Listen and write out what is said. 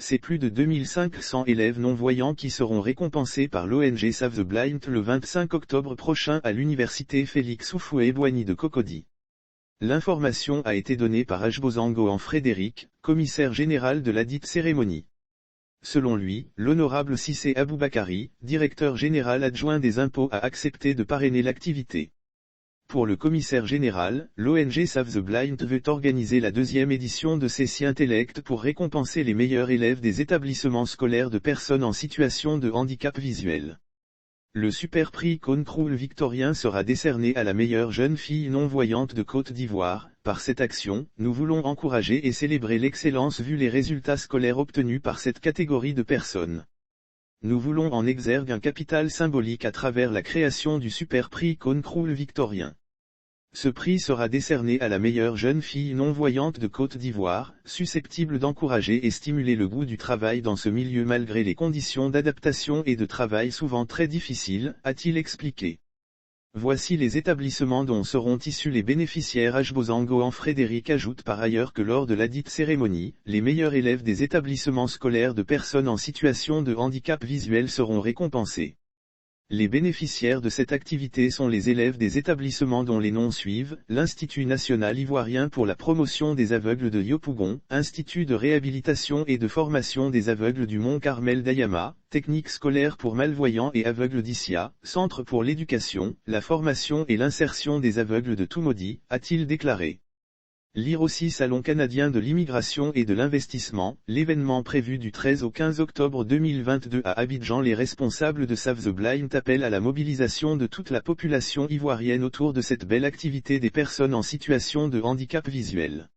c'est plus de 2500 élèves non-voyants qui seront récompensés par l'ONG Save the Blind le 25 octobre prochain à l'université Félix Houphouët-Boigny de Cocody. L'information a été donnée par Ajbozango Frédéric, commissaire général de ladite cérémonie. Selon lui, l'honorable Cissé Aboubakari, directeur général adjoint des impôts, a accepté de parrainer l'activité. Pour le commissaire général, l'ONG Save the Blind veut organiser la deuxième édition de ces Intellect pour récompenser les meilleurs élèves des établissements scolaires de personnes en situation de handicap visuel. Le super prix Contrôle Victorien sera décerné à la meilleure jeune fille non-voyante de Côte d'Ivoire. Par cette action, nous voulons encourager et célébrer l'excellence vu les résultats scolaires obtenus par cette catégorie de personnes. Nous voulons en exergue un capital symbolique à travers la création du super prix Contrôle Victorien. Ce prix sera décerné à la meilleure jeune fille non-voyante de Côte d'Ivoire, susceptible d'encourager et stimuler le goût du travail dans ce milieu malgré les conditions d'adaptation et de travail souvent très difficiles, a-t-il expliqué. Voici les établissements dont seront issus les bénéficiaires. Ajbozango Frédéric ajoute par ailleurs que lors de ladite cérémonie, les meilleurs élèves des établissements scolaires de personnes en situation de handicap visuel seront récompensés. Les bénéficiaires de cette activité sont les élèves des établissements dont les noms suivent: l'Institut national ivoirien pour la promotion des aveugles de Yopougon, Institut de réhabilitation et de formation des aveugles du Mont Carmel d'Ayama, Technique scolaire pour malvoyants et aveugles d'Issia, Centre pour l'éducation, la formation et l'insertion des aveugles de Toumoudi, a-t-il déclaré. Lire aussi Salon canadien de l'immigration et de l'investissement, l'événement prévu du 13 au 15 octobre 2022 à Abidjan. Les responsables de Save the Blind appellent à la mobilisation de toute la population ivoirienne autour de cette belle activité des personnes en situation de handicap visuel.